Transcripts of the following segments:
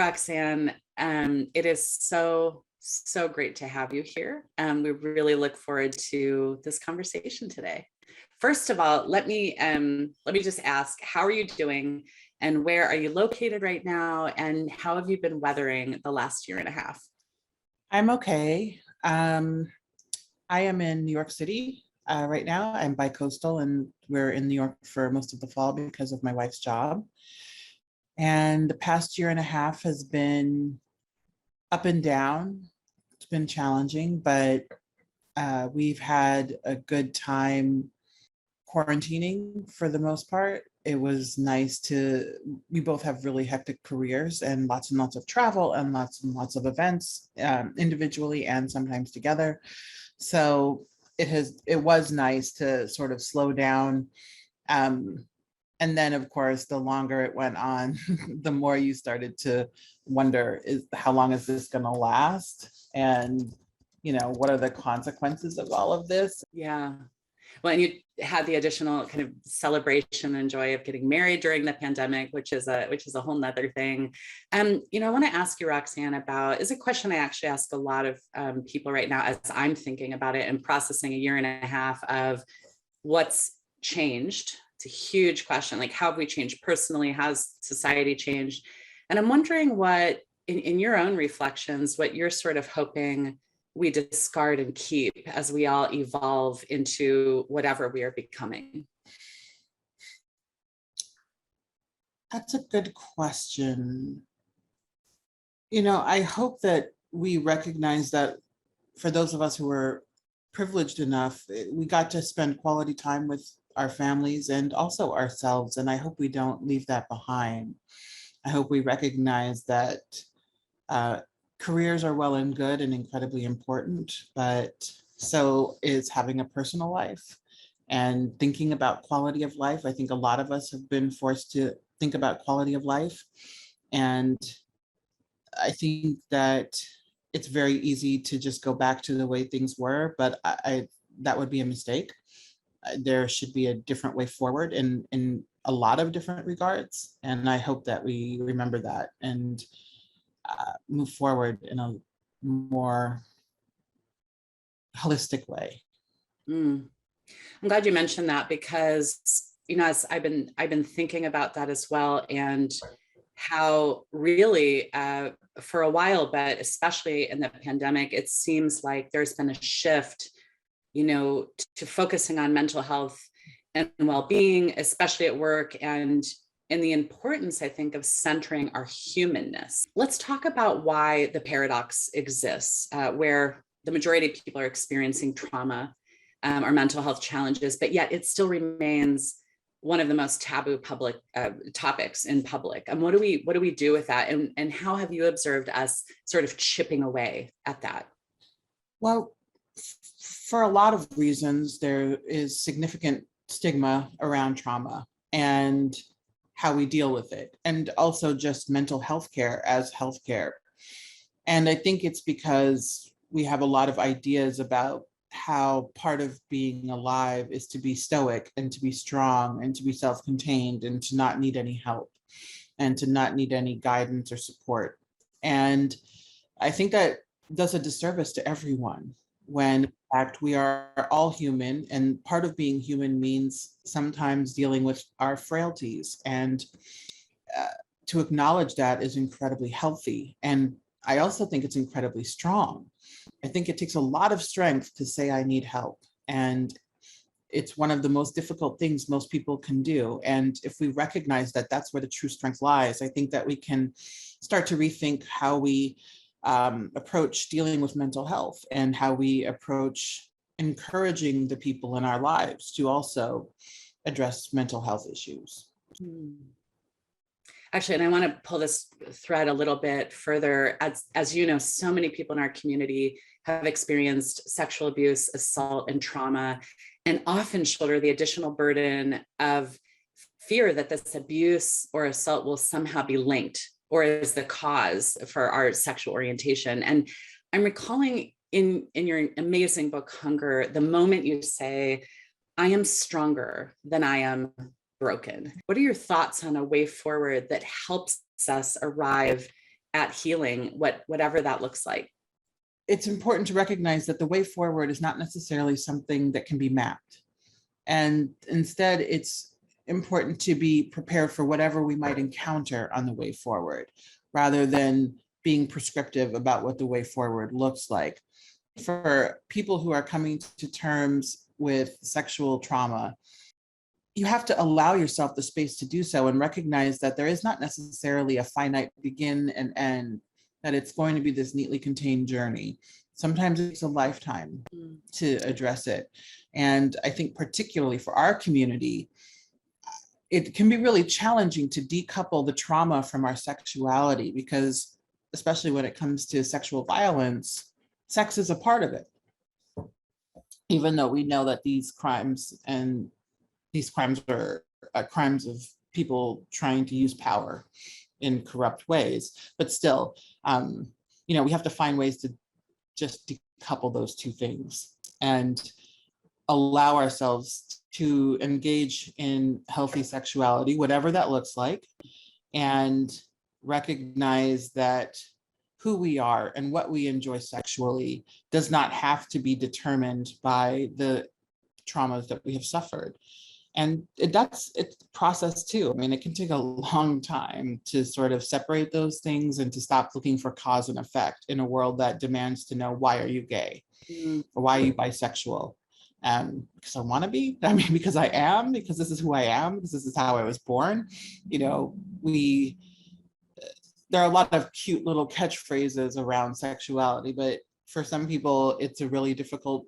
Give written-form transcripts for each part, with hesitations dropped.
Roxane, it is so great to have you here. We really look forward to this conversation today. First of all, let me just ask, how are you doing, and where are you located right now, and how have you been weathering the last year and a half? I'm okay. I am in New York City right now. I'm bi-coastal, and we're in New York for most of the fall because of my wife's job. And the past year and a half has been up and down. It's been challenging, but we've had a good time quarantining for the most part. It was nice we both have really hectic careers and lots of travel and lots of events, individually and sometimes together. So it was nice to sort of slow down. And then, of course, the longer it went on, the more you started to wonder, how long is this going to last? And, what are the consequences of all of this? Yeah. Well, and you had the additional kind of celebration and joy of getting married during the pandemic, which is a whole nother thing. I want to ask you, Roxane, about is a question I actually ask a lot of people right now as I'm thinking about it and processing a year and a half of what's changed. It's a huge question. Like, how have we changed personally? How's society changed? And I'm wondering what, in your own reflections, what you're sort of hoping we discard and keep as we all evolve into whatever we are becoming? That's a good question. I hope that we recognize that for those of us who are privileged enough, we got to spend quality time with our families and also ourselves. And I hope we don't leave that behind. I hope we recognize that careers are well and good and incredibly important, but so is having a personal life and thinking about quality of life. I think a lot of us have been forced to think about quality of life. And I think that it's very easy to just go back to the way things were, but that would be a mistake. There should be a different way forward in a lot of different regards. And I hope that we remember that and move forward in a more holistic way. I'm glad you mentioned that because, as I've been thinking about that as well, and how really for a while, but especially in the pandemic, it seems like there's been a shift, to focusing on mental health and well-being, especially at work, and the importance, I think, of centering our humanness. Let's talk about why the paradox exists, where the majority of people are experiencing trauma or mental health challenges, but yet it still remains one of the most taboo public topics in public. And what do we do with that? And how have you observed us sort of chipping away at that? Well, for a lot of reasons, there is significant stigma around trauma and how we deal with it, and also just mental health care as healthcare. And I think it's because we have a lot of ideas about how part of being alive is to be stoic and to be strong and to be self-contained and to not need any help and to not need any guidance or support. And I think that does a disservice to everyone when in fact we are all human, and part of being human means sometimes dealing with our frailties, and to acknowledge that is incredibly healthy. And I also think it's incredibly strong. I think it takes a lot of strength to say I need help, and it's one of the most difficult things most people can do. And if we recognize that that's where the true strength lies, I think that we can start to rethink how we approach dealing with mental health and how we approach encouraging the people in our lives to also address mental health issues. Actually, and I want to pull this thread a little bit further. As you know, so many people in our community have experienced sexual abuse, assault, and trauma, and often shoulder the additional burden of fear that this abuse or assault will somehow be linked or is the cause for our sexual orientation. And I'm recalling in your amazing book, Hunger, the moment you say, I am stronger than I am broken. What are your thoughts on a way forward that helps us arrive at healing, whatever that looks like. It's important to recognize that the way forward is not necessarily something that can be mapped. And instead, it's important to be prepared for whatever we might encounter on the way forward, rather than being prescriptive about what the way forward looks like. For people who are coming to terms with sexual trauma, you have to allow yourself the space to do so and recognize that there is not necessarily a finite begin and end, that it's going to be this neatly contained journey. Sometimes it's a lifetime to address it. And I think particularly for our community, it can be really challenging to decouple the trauma from our sexuality, because especially when it comes to sexual violence, sex is a part of it. Even though we know that these crimes are crimes of people trying to use power in corrupt ways, but still, we have to find ways to just decouple those two things and allow ourselves to engage in healthy sexuality, whatever that looks like, and recognize that who we are and what we enjoy sexually does not have to be determined by the traumas that we have suffered. And it's a process too. I mean, it can take a long time to sort of separate those things and to stop looking for cause and effect in a world that demands to know, why are you gay? Or why are you bisexual? Because I want to be, I mean, because I am, because this is who I am, because this is how I was born. There are a lot of cute little catchphrases around sexuality, but for some people, it's a really difficult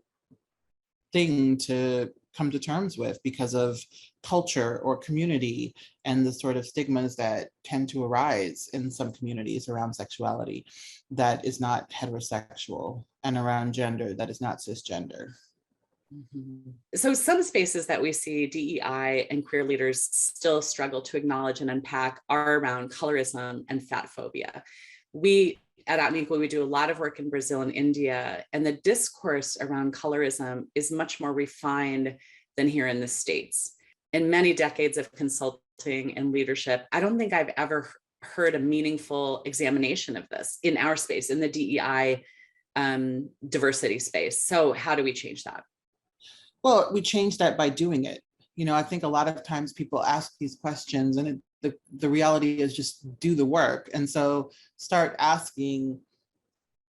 thing to come to terms with because of culture or community and the sort of stigmas that tend to arise in some communities around sexuality that is not heterosexual, and around gender that is not cisgender. So some spaces that we see DEI and queer leaders still struggle to acknowledge and unpack are around colorism and fat phobia. We at Atmico, we do a lot of work in Brazil and India, and the discourse around colorism is much more refined than here in the States. In many decades of consulting and leadership, I don't think I've ever heard a meaningful examination of this in our space, in the DEI diversity space. So how do we change that? Well, we change that by doing it. I think a lot of times people ask these questions, and the reality is just do the work. And so start asking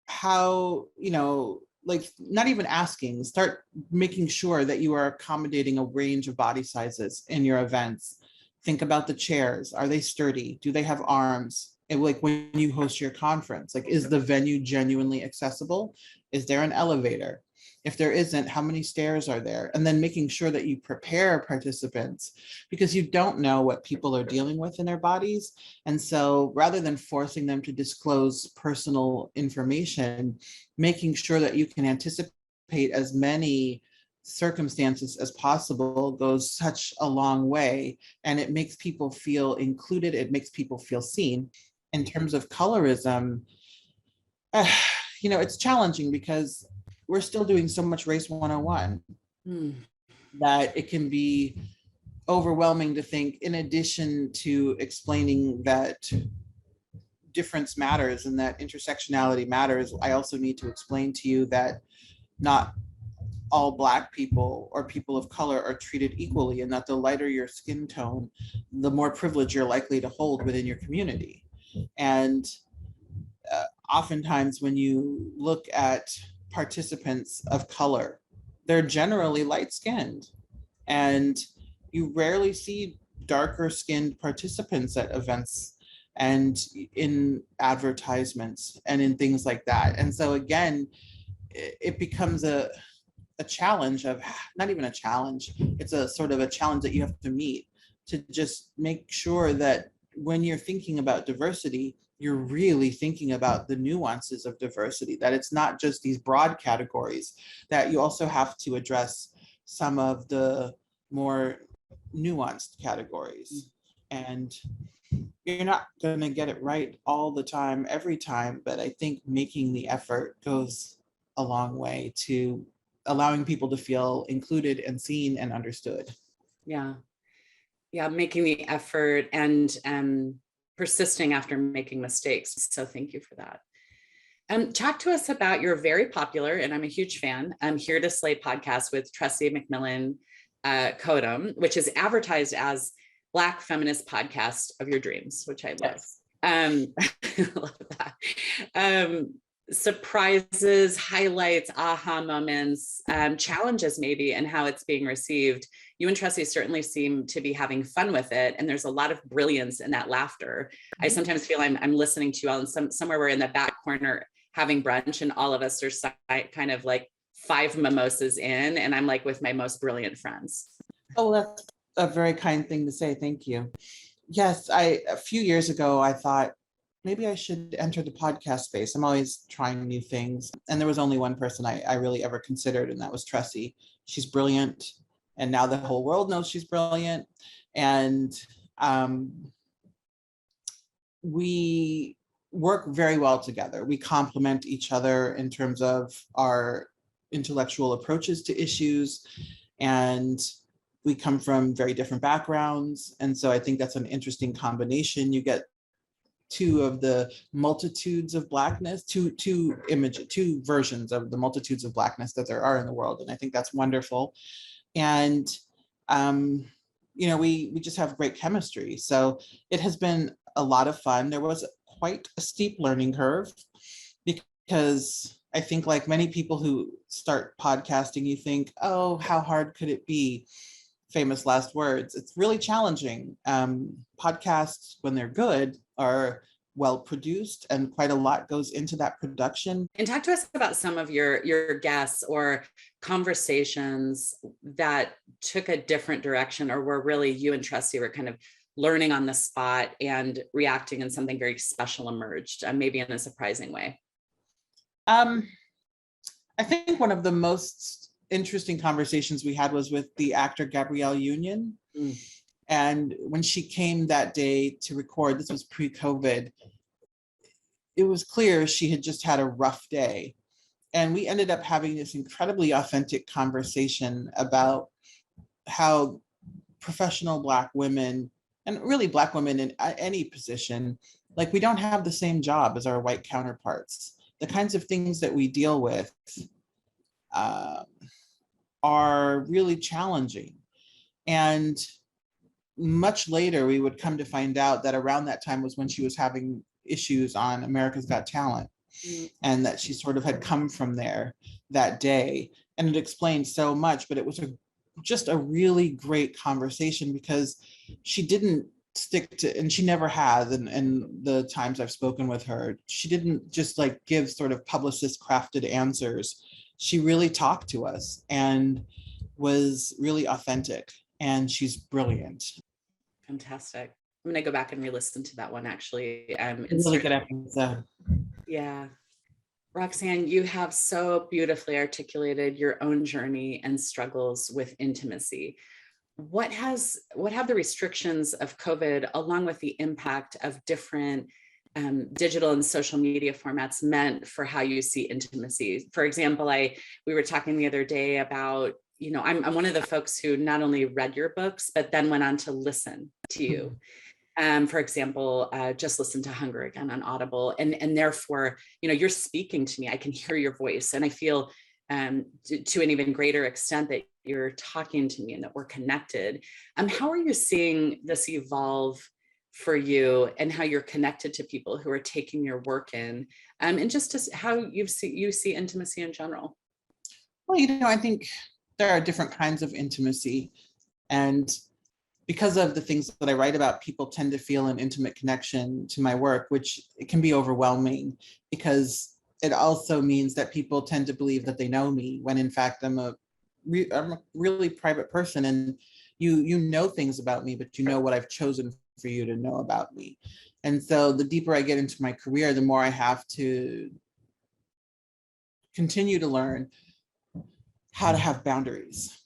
how, not even asking, start making sure that you are accommodating a range of body sizes in your events. Think about the chairs. Are they sturdy? Do they have arms? And like when you host your conference, like, is the venue genuinely accessible? Is there an elevator? If there isn't, how many stairs are there? And then making sure that you prepare participants, because you don't know what people are dealing with in their bodies. And so rather than forcing them to disclose personal information, making sure that you can anticipate as many circumstances as possible goes such a long way. And it makes people feel included. It makes people feel seen. In terms of colorism, it's challenging because we're still doing so much race 101 that it can be overwhelming to think, in addition to explaining that difference matters and that intersectionality matters, I also need to explain to you that not all Black people or people of color are treated equally, and that the lighter your skin tone, the more privilege you're likely to hold within your community. And oftentimes when you look at participants of color, they're generally light-skinned, and you rarely see darker skinned participants at events and in advertisements and in things like that. And so again, it becomes a challenge of, not even a challenge, it's a sort of a challenge that you have to meet to just make sure that when you're thinking about diversity, you're really thinking about the nuances of diversity, that it's not just these broad categories, that you also have to address some of the more nuanced categories. And you're not going to get it right all the time, every time, but I think making the effort goes a long way to allowing people to feel included and seen and understood. Yeah, making the effort. And persisting after making mistakes. So thank you for that. Talk to us about your very popular, and I'm a huge fan, Here to Slay podcast with Tressie McMillan Codum, which is advertised as Black feminist podcast of your dreams, which I love. Yes. I love that. Surprises, highlights, aha moments, challenges maybe, and how it's being received. You and Tressie certainly seem to be having fun with it, and there's a lot of brilliance in that laughter. I sometimes feel I'm listening to you all, and somewhere we're in the back corner having brunch, and all of us are kind of like 5 mimosas in, and I'm like with my most brilliant friends. Oh, that's a very kind thing to say. Thank you. Yes, a few years ago, I thought maybe I should enter the podcast space. I'm always trying new things. And there was only one person I really ever considered, and that was Tressie. She's brilliant. And now the whole world knows she's brilliant. And we work very well together. We complement each other in terms of our intellectual approaches to issues. And we come from very different backgrounds. And so I think that's an interesting combination. You get 2 of the multitudes of Blackness, two versions of the multitudes of Blackness that there are in the world. And I think that's wonderful. And, we just have great chemistry. So it has been a lot of fun. There was quite a steep learning curve because I think like many people who start podcasting, you think, oh, how hard could it be? Famous last words. It's really challenging. Podcasts, when they're good, are well produced, and quite a lot goes into that production. And talk to us about some of your guests or conversations that took a different direction, or where really you and Tressie were kind of learning on the spot and reacting, and something very special emerged, maybe in a surprising way. I think one of the most interesting conversations we had was with the actor Gabrielle Union. And when she came that day to record, this was pre-COVID, it was clear she had just had a rough day. And we ended up having this incredibly authentic conversation about how professional Black women, and really Black women in any position, like we don't have the same job as our white counterparts. The kinds of things that we deal with are really challenging. And much later, we would come to find out that around that time was when she was having issues on America's Got Talent, and that she sort of had come from there that day. And it explained so much, but it was just a really great conversation because she didn't stick to, and she never has, in the times I've spoken with her, she didn't just like give sort of publicist crafted answers. She really talked to us and was really authentic, and she's brilliant. Fantastic. I'm going to go back and re-listen to that one, actually. Really good episode. Yeah. Roxane, you have so beautifully articulated your own journey and struggles with intimacy. What have the restrictions of COVID, along with the impact of different digital and social media formats, meant for how you see intimacy? For example, we were talking the other day about, I'm one of the folks who not only read your books, but then went on to listen to you. For example, just listen to Hunger Again on Audible, and therefore, you're speaking to me. I can hear your voice, and I feel to an even greater extent that you're talking to me and that we're connected. How are you seeing this evolve for you, and how you're connected to people who are taking your work in, and just how you see intimacy in general? Well, I think there are different kinds of intimacy, and because of the things that I write about, people tend to feel an intimate connection to my work, which it can be overwhelming because it also means that people tend to believe that they know me, when in fact I'm a really private person, and you know things about me, but you know what I've chosen for you to know about me. And so the deeper I get into my career, the more I have to continue to learn how to have boundaries,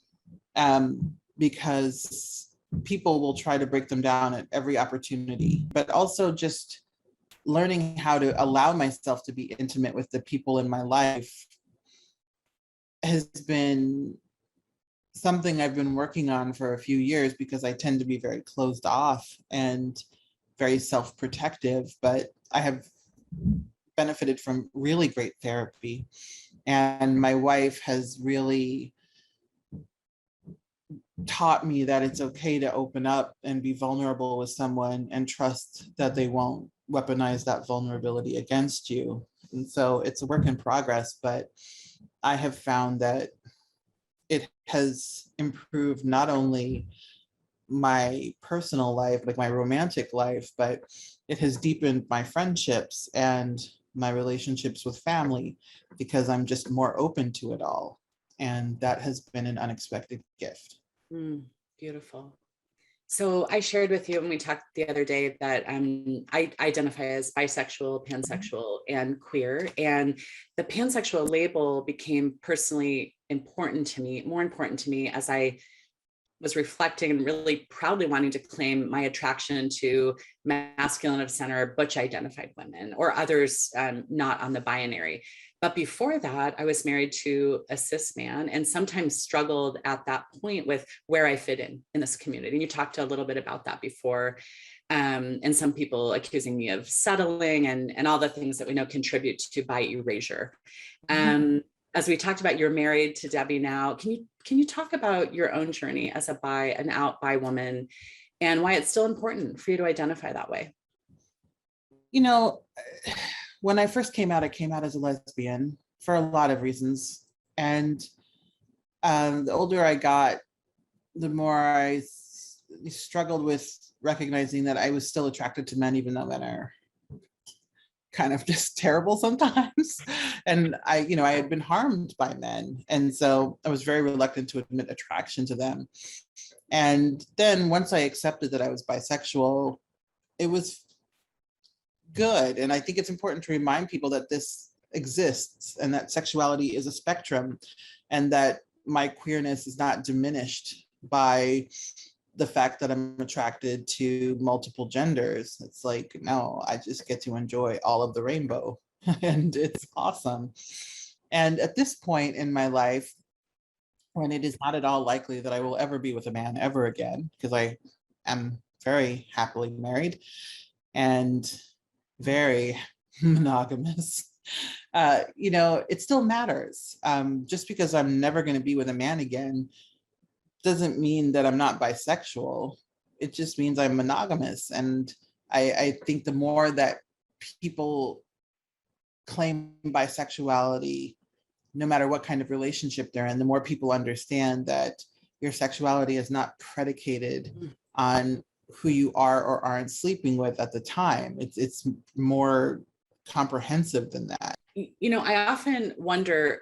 because people will try to break them down at every opportunity, but also just learning how to allow myself to be intimate with the people in my life has been something I've been working on for a few years, because I tend to be very closed off and very self-protective, but I have benefited from really great therapy. And my wife has really taught me that it's okay to open up and be vulnerable with someone and trust that they won't weaponize that vulnerability against you. And so it's a work in progress, but I have found that it has improved not only my personal life, like my romantic life, but it has deepened my friendships and my relationships with family because I'm just more open to it all. And that has been an unexpected gift. Beautiful. So I shared with you when we talked the other day that I identify as bisexual, pansexual, and queer. And the pansexual label became personally important to me, more important to me as I was reflecting and really proudly wanting to claim my attraction to masculine of center, butch identified women or others not on the binary. But before that, I was married to a cis man and sometimes struggled at that point with where I fit in this community. And you talked a little bit about that before. And some people accusing me of settling and all the things that we know contribute to bi erasure. As we talked about, you're married to Debbie now. Can you talk about your own journey as an out bi woman and why it's still important for you to identify that way? You know, when I first came out, I came out as a lesbian for a lot of reasons. And the older I got, the more I struggled with recognizing that I was still attracted to men, even though men are kind of just terrible sometimes. And I had been harmed by men. And so I was very reluctant to admit attraction to them. And then once I accepted that I was bisexual, it was good. And I think it's important to remind people that this exists and that sexuality is a spectrum and that my queerness is not diminished by the fact that I'm attracted to multiple genders. It's like, no, I just get to enjoy all of the rainbow and it's awesome. And at this point in my life, when it is not at all likely that I will ever be with a man ever again, because I am very happily married and very monogamous, it still matters. Just because I'm never going to be with a man again doesn't mean that I'm not bisexual. It just means I'm monogamous. And I think the more that people claim bisexuality, no matter what kind of relationship they're in, the more people understand that your sexuality is not predicated on who you are or aren't sleeping with at the time. It's more comprehensive than that. I often wonder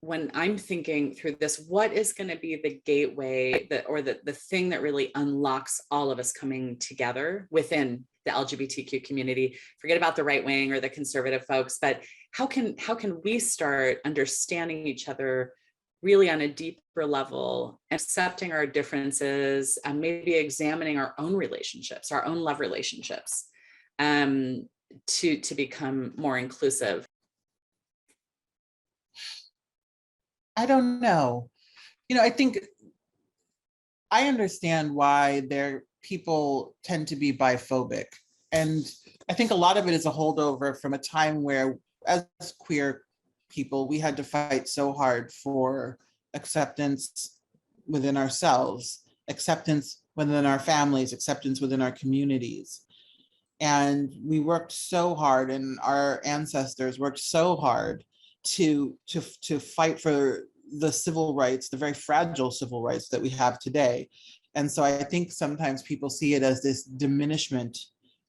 when I'm thinking through this, what is going to be the gateway the thing that really unlocks all of us coming together within the LGBTQ community? Forget about the right wing or the conservative folks, but how can we start understanding each other really on a deeper level, accepting our differences, and maybe examining our own relationships, our own love relationships, to become more inclusive? I don't know. I think I understand why people tend to be biphobic. And I think a lot of it is a holdover from a time where, as queer people, we had to fight so hard for acceptance within ourselves, acceptance within our families, acceptance within our communities. And we worked so hard, and our ancestors worked so hard to fight for the civil rights, the very fragile civil rights that we have today. And so I think sometimes people see it as this diminishment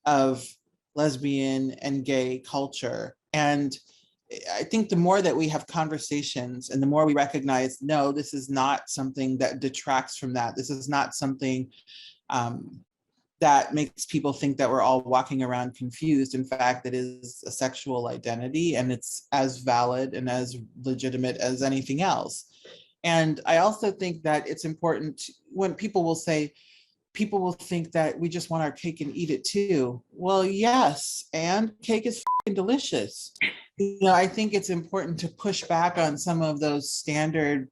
of lesbian and gay culture. And I think the more that we have conversations and the more we recognize, no, this is not something that detracts from that. This is not something that makes people think that we're all walking around confused. In fact, it is a sexual identity and it's as valid and as legitimate as anything else. And I also think that it's important when people will think that we just want our cake and eat it too. Well, yes, and cake is delicious. I think it's important to push back on some of those standard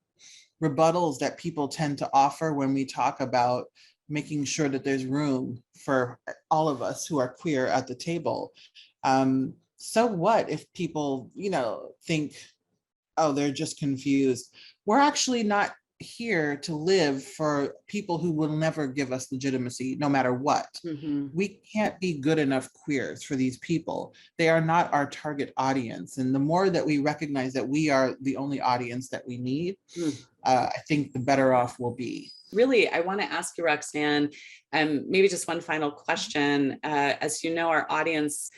rebuttals that people tend to offer when we talk about making sure that there's room for all of us who are queer at the table. So what if people, think, oh, they're just confused? We're actually not here to live for people who will never give us legitimacy, no matter what. Mhm. We can't be good enough queers for these people. They are not our target audience. And the more that we recognize that we are the only audience that we need, Mm. I think the better off we'll be. Really, I want to ask you, Roxane, maybe just one final question. As you know, our audience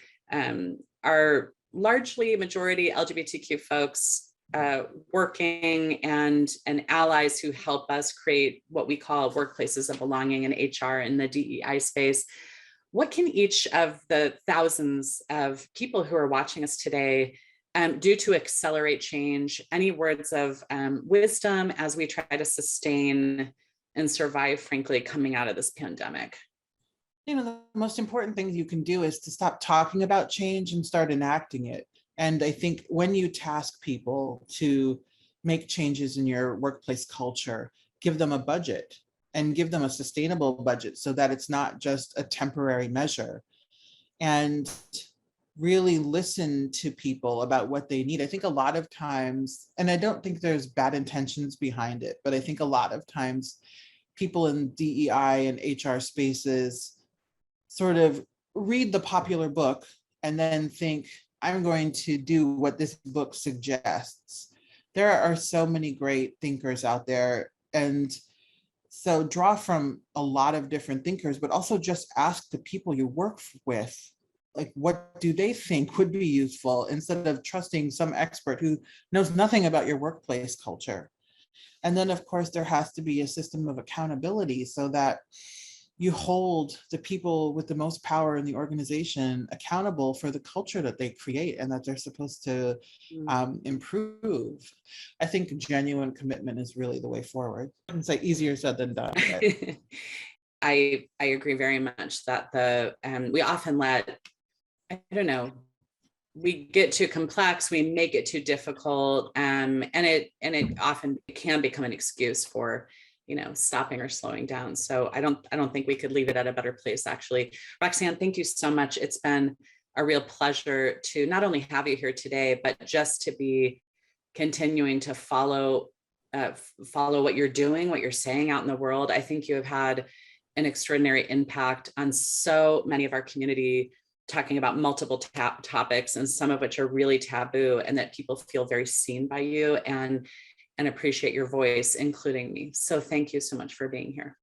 are largely majority LGBTQ folks, working and allies who help us create what we call workplaces of belonging in HR in the DEI space. What can each of the thousands of people who are watching us today do to accelerate change? Any words of wisdom as we try to sustain and survive, frankly, coming out of this pandemic? The most important thing you can do is to stop talking about change and start enacting it. And I think when you task people to make changes in your workplace culture, give them a budget and give them a sustainable budget so that it's not just a temporary measure. And really listen to people about what they need. I think a lot of times, and I don't think there's bad intentions behind it, but I think a lot of times people in DEI and HR spaces sort of read the popular book and then think, I'm going to do what this book suggests. There are so many great thinkers out there. And so draw from a lot of different thinkers, but also just ask the people you work with, like, what do they think would be useful, instead of trusting some expert who knows nothing about your workplace culture. And then, of course, there has to be a system of accountability so that you hold the people with the most power in the organization accountable for the culture that they create and that they're supposed to improve. I think genuine commitment is really the way forward. It's like easier said than done. But I agree very much that we often let, I don't know, we get too complex, we make it too difficult, and it often can become an excuse for stopping or slowing down. So I don't think we could leave it at a better place, actually. Roxane, thank you so much. It's been a real pleasure to not only have you here today, but just to be continuing to follow what you're doing, what you're saying out in the world. I think you have had an extraordinary impact on so many of our community, talking about multiple topics, and some of which are really taboo, and that people feel very seen by you and appreciate your voice, including me. So thank you so much for being here.